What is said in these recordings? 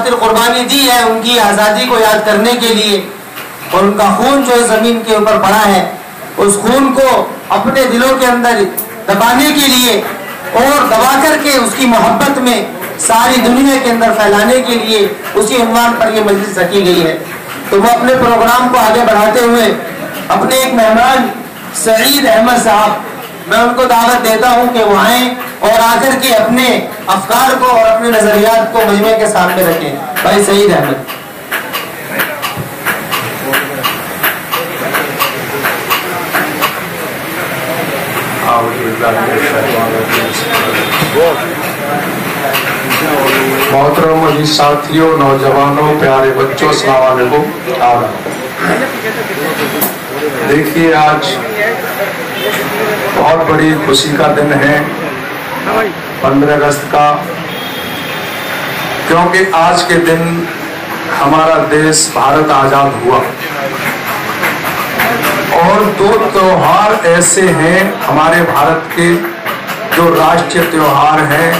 खातिर कुर्बानी दी है, उनकी आज़ादी को याद करने के लिए, और उनका खून जो ज़मीन के ऊपर पड़ा है उस खून को अपने दिलों के अंदर दबाने के लिए और दबा करके उसकी मोहब्बत में सारी दुनिया के अंदर फैलाने के लिए उसी उन्वान पर यह मजलिस रखी गई है। तो वो अपने प्रोग्राम को आगे बढ़ाते हुए अपने एक मेहमान सईद अहमद साहब, मैं उनको दावत देता हूं कि वो आए और आकर के अपने अफकार को और अपने नजरियात को मजमे के सामने रखें। भाई सईद अहमद। मोहतरम अजीज साथियों, नौजवानों, प्यारे बच्चों, अस्सलाम वालेकुम। देखिए, आज बहुत बड़ी खुशी का दिन है 15 अगस्त का, क्योंकि आज के दिन हमारा देश भारत आजाद हुआ। और दो त्योहार ऐसे हैं हमारे भारत के जो राष्ट्रीय त्योहार हैं,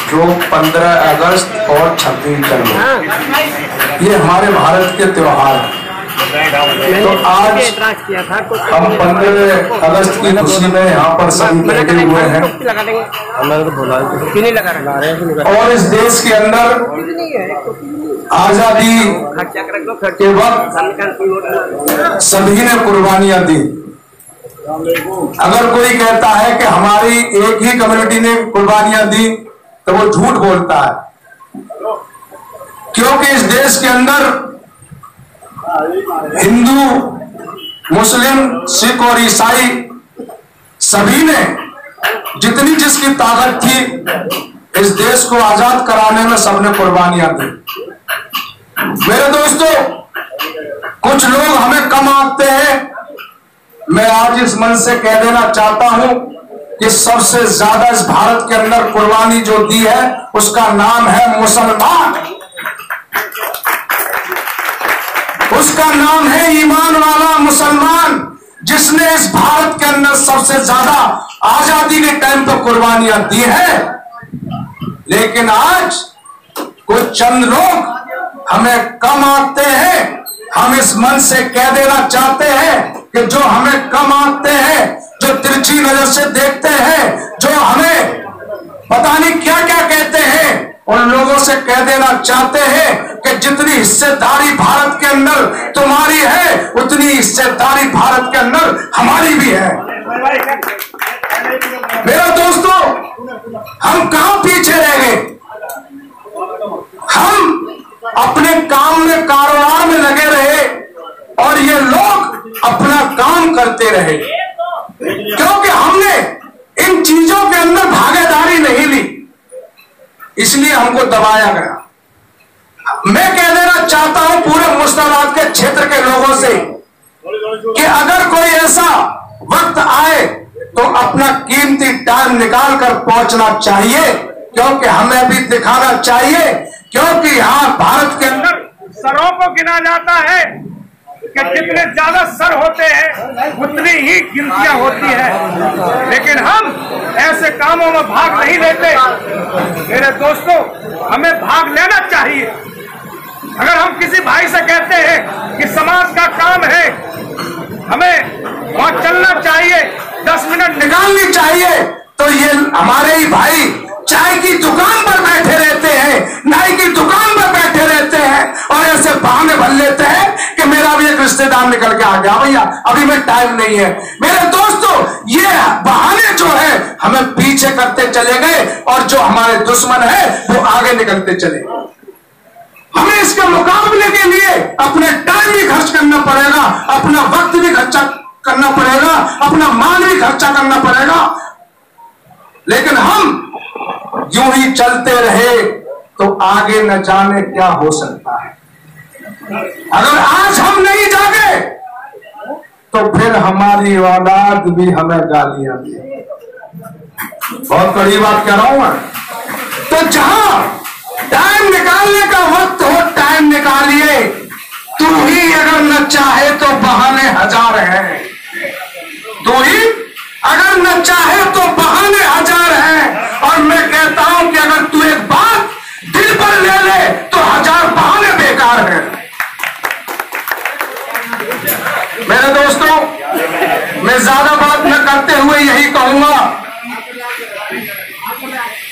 जो 15 अगस्त और 26 जनवरी, ये हमारे भारत के त्योहार हैं। तो आज हम 15 अगस्त की खुशी में यहाँ पर सभी बैठे हुए हैं और इस देश के अंदर आजादी के वक्त सभी ने कुर्बानियां दी। अगर कोई कहता है कि हमारी एक ही कम्युनिटी ने कुर्बानियां दी तो वो झूठ बोलता है, क्योंकि इस देश के अंदर हिंदू, मुस्लिम, सिख और ईसाई सभी ने जितनी जिसकी ताकत थी इस देश को आजाद कराने में सबने कुर्बानियां दी। मेरे दोस्तों, कुछ लोग हमें कम आंकते हैं। मैं आज इस मंच से कह देना चाहता हूं कि सबसे ज्यादा इस भारत के अंदर कुर्बानी जो दी है उसका नाम है मुसलमान, उसका नाम है ईमान वाला मुसलमान, जिसने इस भारत के अंदर सबसे ज्यादा आजादी के टाइम पर कुर्बानियां दी है। लेकिन आज कुछ चंद लोग हमें कम आंकते हैं। हम इस मंच से कह देना चाहते हैं कि जो हमें कम आंकते हैं, जो तिरछी नजर से देखते हैं, जो हमें पता नहीं क्या क्या कहते हैं, उन लोगों से कह देना चाहते हैं कि जितनी हिस्सेदारी भारत के अंदर तुम्हारी है उतनी हिस्सेदारी भारत के अंदर हमारी भी है। मेरे दोस्तों, हम कहां पीछे रह गए? हम अपने काम में, कारोबार में लगे रहे और ये लोग अपना काम करते रहे, क्योंकि हमने इन चीजों के अंदर भागीदारी नहीं ली, इसलिए हमको दबाया गया। मैं कह देना चाहता हूं पूरे मुर्शिदाबाद के क्षेत्र के लोगों से कि अगर कोई ऐसा वक्त आए तो अपना कीमती टाइम निकाल कर पहुंचना चाहिए, क्योंकि हमें भी दिखाना चाहिए, क्योंकि यहाँ भारत के अंदर सरों को गिना जाता है कि जितने ज्यादा सर होते हैं उतनी ही गिनतियां होती है, लेकिन हम ऐसे कामों में भाग नहीं लेते। मेरे दोस्तों, हमें भाग लेना चाहिए। अगर हम किसी भाई से कहते हैं कि समाज का काम है, हमें वहां चलना चाहिए, 10 मिनट निकालनी चाहिए, तो ये हमारे ही भाई चाय की दुकान पर बैठे रहते हैं, नाई की दुकान पर बैठे रहते हैं और ऐसे बहाने भर लेते हैं कि मेरा भी एक रिश्तेदार निकल के आ गया, भैया अभी में टाइम नहीं है। मेरे दोस्तों, ये बहाने जो है हमें पीछे करते चले गए और जो हमारे दुश्मन है वो आगे निकलते चले। हमें इसके मुकाबले के लिए अपने टाइम भी खर्च करना पड़ेगा, अपना वक्त भी खर्चा करना पड़ेगा, अपना माल भी खर्चा करना पड़ेगा। लेकिन हम यूं ही चलते रहे तो आगे न जाने क्या हो सकता है। अगर आज हम नहीं जागे तो फिर हमारी औलाद भी हमें गालियां दे। बहुत कड़ी बात कह रहा हूं मैं। तो जहां टाइम निकालने का वक्त हो, टाइम निकालिए। तू ही अगर न चाहे तो बहाने हजार हैं, तू ही अगर न चाहे तो बहाने हजार हैं। और मैं कहता हूं कि अगर तू एक बात दिल पर ले ले तो हजार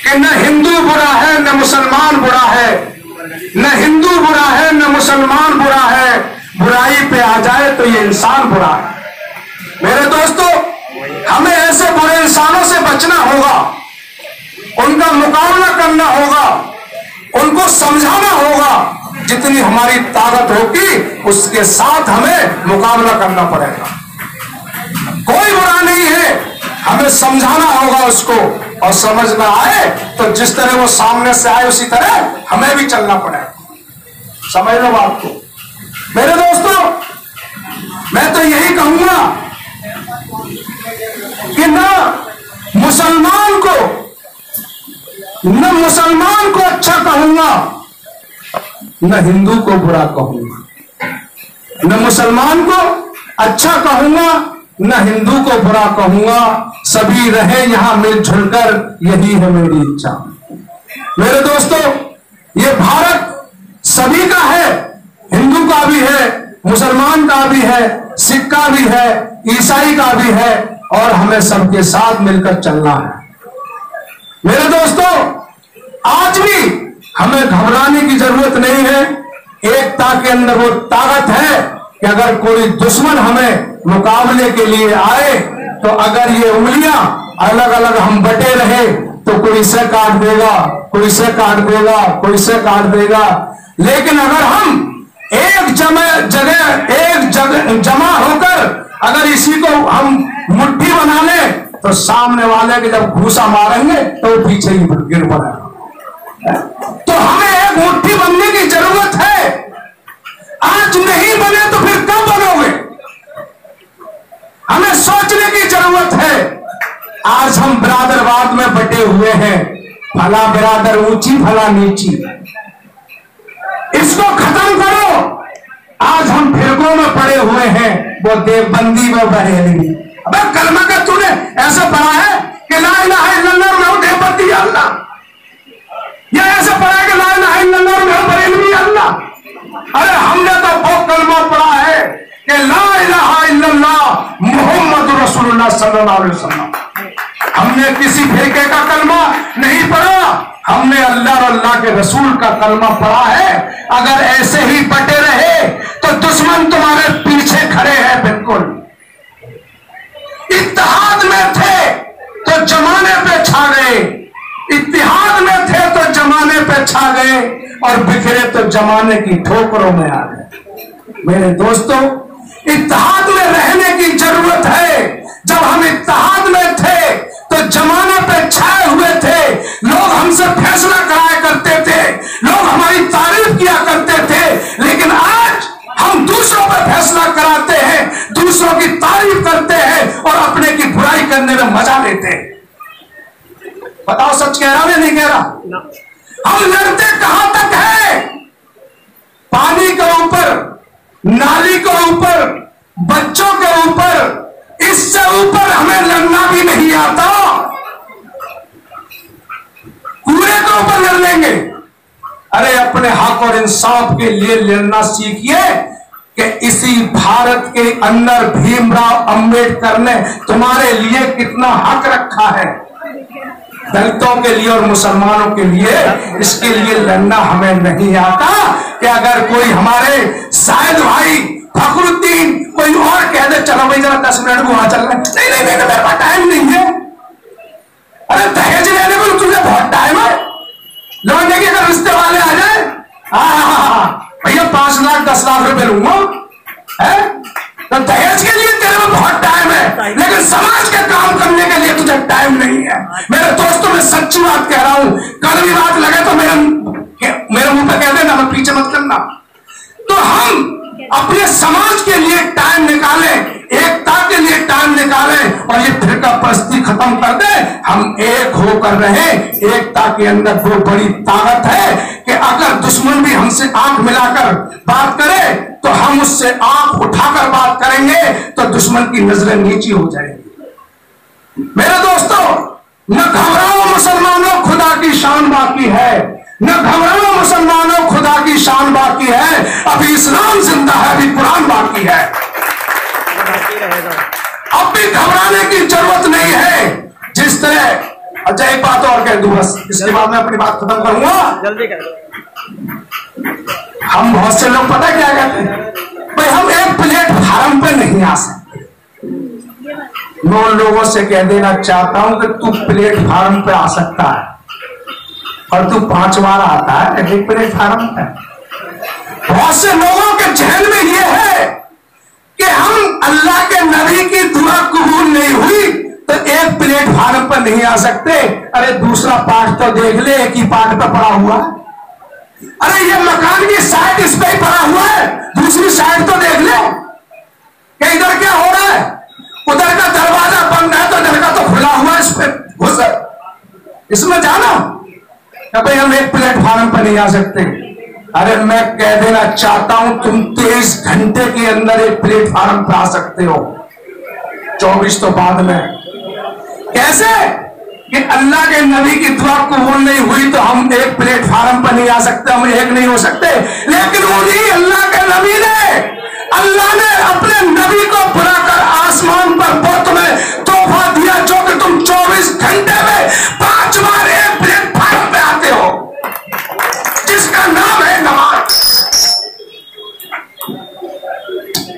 कि न हिंदू बुरा है न मुसलमान बुरा है, न हिंदू बुरा है न मुसलमान बुरा है, बुराई पे आ जाए तो ये इंसान बुरा है। मेरे दोस्तों, हमें ऐसे बुरे इंसानों से बचना होगा, उनका मुकाबला करना होगा, उनको समझाना होगा। जितनी हमारी ताकत होगी उसके साथ हमें मुकाबला करना पड़ेगा। कोई बुरा नहीं है, हमें समझाना होगा उसको, और समझ में आए तो जिस तरह वो सामने से आए उसी तरह हमें भी चलना पड़ेगा। समझ लो बात को। मेरे दोस्तों, मैं तो यही कहूंगा कि न मुसलमान को अच्छा कहूंगा, न हिंदू को बुरा कहूंगा, न मुसलमान को अच्छा कहूंगा, न हिंदू को बुरा कहूंगा। सभी रहे यहां मिलजुल कर, यही है मेरी इच्छा। मेरे दोस्तों, ये भारत सभी का है, हिंदू का भी है, मुसलमान का भी है, सिख का भी है, ईसाई का भी है, और हमें सबके साथ मिलकर चलना है। मेरे दोस्तों, आज भी हमें घबराने की जरूरत नहीं है। एकता के अंदर वो ताकत है कि अगर कोई दुश्मन हमें मुकाबले के लिए आए तो अगर ये उंगलियां अलग अलग हम बटे रहे तो कोई इसे काट देगा, कोई इसे काट देगा, कोई इसे काट देगा। लेकिन अगर हम एक जगह जमा होकर अगर इसी को हम मुट्ठी बना लें तो सामने वाले के जब घूसा मारेंगे तो वो पीछे ही गिर पड़ेगा। तो हमें एक मुट्ठी बनने की जरूरत है। आज नहीं बने तो फिर कब बनोगे? हमें सोचने की जरूरत है। आज हम बिरादरवाद में बटे हुए हैं, फला बिरादर ऊंची फला नीची, इसको खत्म करो। आज हम फिरकों में पड़े हुए हैं, वो देवबंदी वो बरेली। अबे कलमा का तूने ऐसे पढ़ा है कि ला इलाहा इल्लल्लाह मैं देवबंदी अल्लाह, या ऐसे पढ़ा है कि ला इलाहा इल्लल्लाह मैं बरेली अल्लाह। अरे हमने तो वो कलमा पढ़ा है कि ला इलाहा इल्लल्लाह मुहम्मद रसूलुल्लाह सल्लल्लाहु अलैहि वसल्लम। हमने किसी फिरके का कलमा नहीं पढ़ा, हमने अल्लाह और अल्लाह के रसूल का कलमा पढ़ा है। अगर ऐसे ही बटे रहे तो दुश्मन तुम्हारे पीछे खड़े हैं। बिल्कुल इत्तेहाद में थे तो जमाने पे छा गए, इत्तेहाद में थे तो जमाने पे छा गए, और बिखरे तो जमाने की ठोकरों में आ गए। मेरे दोस्तों, इत्तेहाद में रहने की जरूरत है। जब हम इत्तेहाद में थे तो जमाने पे छाए हुए थे, लोग हमसे फैसला कराया करते थे, लोग हमारी तारीफ किया करते थे। लेकिन आज हम दूसरों पर फैसला कराते हैं, दूसरों की तारीफ करते हैं और अपने की बुराई करने में मजा लेते हैं। बताओ सच कह रहा हूं या नहीं कह रहा? हम लड़ते कहां तक है? पानी के ऊपर, नाली के ऊपर, बच्चों के ऊपर, इससे ऊपर हमें लड़ना भी नहीं आता। कूड़े के ऊपर लड़ लेंगे। अरे अपने हक और इंसाफ के लिए लड़ना सीखिए कि इसी भारत के अंदर भीमराव अंबेडकर ने तुम्हारे लिए कितना हक रखा है, दलितों के लिए और मुसलमानों के लिए। इसके लिए लड़ना हमें नहीं आता कि अगर कोई हमारे शायद भाई फखरुद्दीन कोई और कह दे चलो भाई जरा 10 मिनट वहां चल रहे, नहीं नहीं नहीं मेरे पास टाइम नहीं है। अरे दहेज लेने में तुझे बहुत टाइम है। लौटने के अगर रिश्ते वाले आ जाए, भैया 5 लाख 10 लाख रुपए लूंगा, है तो दहेज के लिए तेरे में बहुत टाइम है, लेकिन समाज के काम करने के लिए तुझे टाइम नहीं है। मेरे दोस्तों, मैं सच्ची बात कह रहा हूं। कड़वी बात लगे तो मेरे मुंह पे कह देना, मैं पीछे मत करना। तो हम अपने समाज के लिए टाइम निकालें, एकता के लिए टाइम निकालें, और ये फिरका परस्ती खत्म कर दे। हम एक होकर रहे। एकता के अंदर वो बड़ी ताकत है कि अगर दुश्मन भी हमसे आंख मिलाकर बात करे तो हम उससे आंख उठाकर बात करेंगे तो दुश्मन की नजरें नीची हो जाएंगी। मेरे दोस्तों, न घबराओ मुसलमानों, खुदा की शान बाकी है। न घबराओ मुसलमानों, खुदा की शान बाकी है। अभी इस्लाम जिंदा है, अभी कुरान बाकी है। अब भी घबराने की जरूरत नहीं है। जिस तरह अच्छा एक बात और कह दूं बस, इसके बाद मैं अपनी बात खत्म करूंगा। जल्दी कर। हम बहुत से लोग पता क्या कहते हैं, भाई हम एक प्लेटफार्म पे नहीं आ सकते। मैं उन लोगों से कह देना चाहता हूं कि तू प्लेटफार्म पे आ सकता है, और तू 5 बार आता है एक प्लेटफार्म पे। बहुत से लोगों के जहन में यह है कि हम अल्लाह के नबी की दुआ कबूल नहीं हुई तो एक प्लेटफार्म पर नहीं आ सकते। अरे दूसरा पार्ट तो देख ले, एक ही पार्ट पर पड़ा हुआ है। अरे ये मकान की साइड इस पे ही पड़ा हुआ है, दूसरी साइड तो देख ले कि इधर क्या हो रहा है। उधर का दरवाजा बंद है तो इधर का तो खुला हुआ है, इस पे घुस इसमें जाना। भाई हम एक प्लेटफार्म पर नहीं आ सकते। अरे मैं कह देना चाहता हूं तुम 23 घंटे के अंदर एक प्लेटफार्म पर आ सकते हो, 24 तो बाद में। कैसे कि अल्लाह के नबी की दुआ कबूल नहीं हुई तो हम एक प्लेटफार्म पर नहीं आ सकते, हम एक नहीं हो सकते। लेकिन उन्हीं अल्लाह के नबी ने, अल्लाह ने अपने नबी को बुलाकर आसमान पर वो तुम्हें तोहफा दिया जो कि तुम 24 घंटे में 5 बार एक प्लेटफार्म पे आते हो, जिसका नाम है नमाज।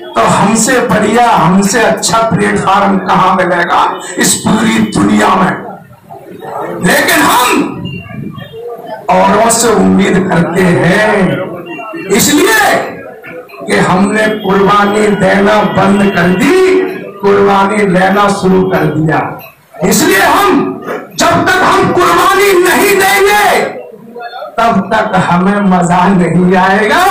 तो हमसे बढ़िया, हमसे अच्छा प्लेटफार्म कहां मिलेगा इस पूरी दुनिया में। लेकिन हम औरों से उम्मीद करते हैं इसलिए कि हमने कुर्बानी देना बंद कर दी, कुर्बानी लेना शुरू कर दिया। इसलिए हम जब तक हम कुर्बानी नहीं देंगे तब तक हमें मजा नहीं आएगा,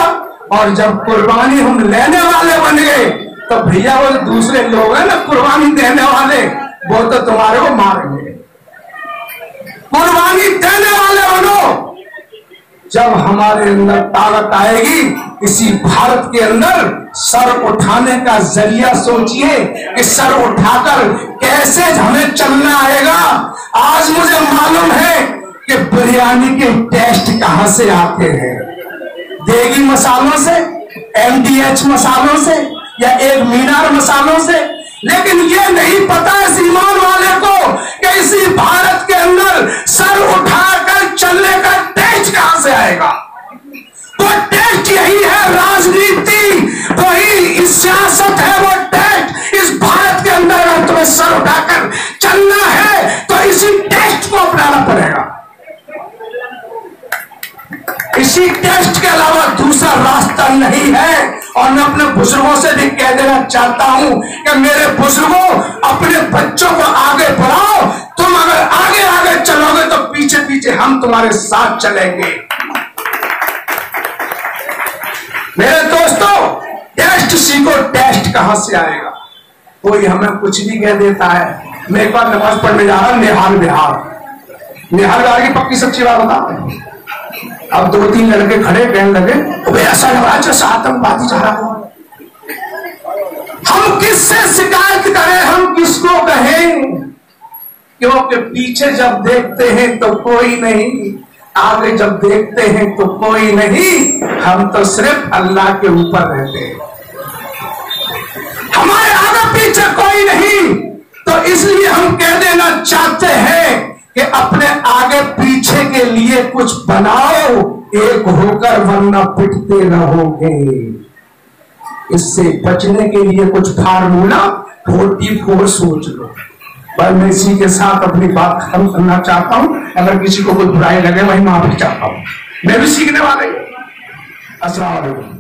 और जब कुर्बानी हम लेने वाले बन गए तो भैया वो दूसरे लोग हैं ना कुर्बानी देने वाले, वो तो तुम्हारे को मारेंगे। कुर्बानी देने वाले बनो। जब हमारे अंदर ताकत आएगी, इसी भारत के अंदर सर उठाने का जरिया सोचिए कि सर उठाकर कैसे हमें चलना आएगा। आज मुझे मालूम है कि बिरयानी के टेस्ट कहां से आते हैं, देगी मसालों से, MDH मसालों से, या एक मीनार मसालों से। लेकिन ये नहीं पता इस ईमान वाले को कि इसी भारत के अंदर सर उठाकर चलने का टेस्ट कहां से आएगा। वो टेस्ट यही है राजनीति, वही सियासत है। वो टेस्ट इस भारत के अंदर अगर तुम्हें सर उठाकर चलना है तो इसी टेस्ट को अपनाना पड़ेगा। इसी टेस्ट के अलावा दूसरा रास्ता नहीं है। और मैं अपने बुजुर्गों से भी कह देना चाहता हूं कि मेरे बुजुर्गों, अपने बच्चों को आगे बढ़ाओ। तुम अगर आगे आगे चलोगे तो पीछे पीछे हम तुम्हारे साथ चलेंगे। मेरे दोस्तों, टेस्ट सीखो। टेस्ट कहां से आएगा? कोई हमें कुछ भी कह देता है। मैं एक बार नमाज पढ़ने जा रहा, निहाल बिहार की पक्की सच्ची बात बता। अब 2-3 लड़के खड़े कहने लगे, ऐसा लग रहा है जैसे आतंकवादी जा रहा है। हम किससे शिकायत करें, हम किसको कहें? क्योंकि पीछे जब देखते हैं तो कोई नहीं, आगे जब देखते हैं तो कोई नहीं। हम तो सिर्फ अल्लाह के ऊपर रहते हैं, हमारे आगे पीछे कोई नहीं। तो इसलिए हम कह देना चाहते हैं कि अपने आगे पीछे के लिए कुछ बनाओ, एक होकर, वरना पिटते रहोगे। इससे बचने के लिए कुछ फार्मूला 44 सोच लो। पर मैं इसी के साथ अपनी बात खत्म करना चाहता हूं। अगर किसी को कोई बुराई लगे, वही माफी चाहता हूं। मैं भी सीखने वाला हूं। अस्सलाम वालेकुम।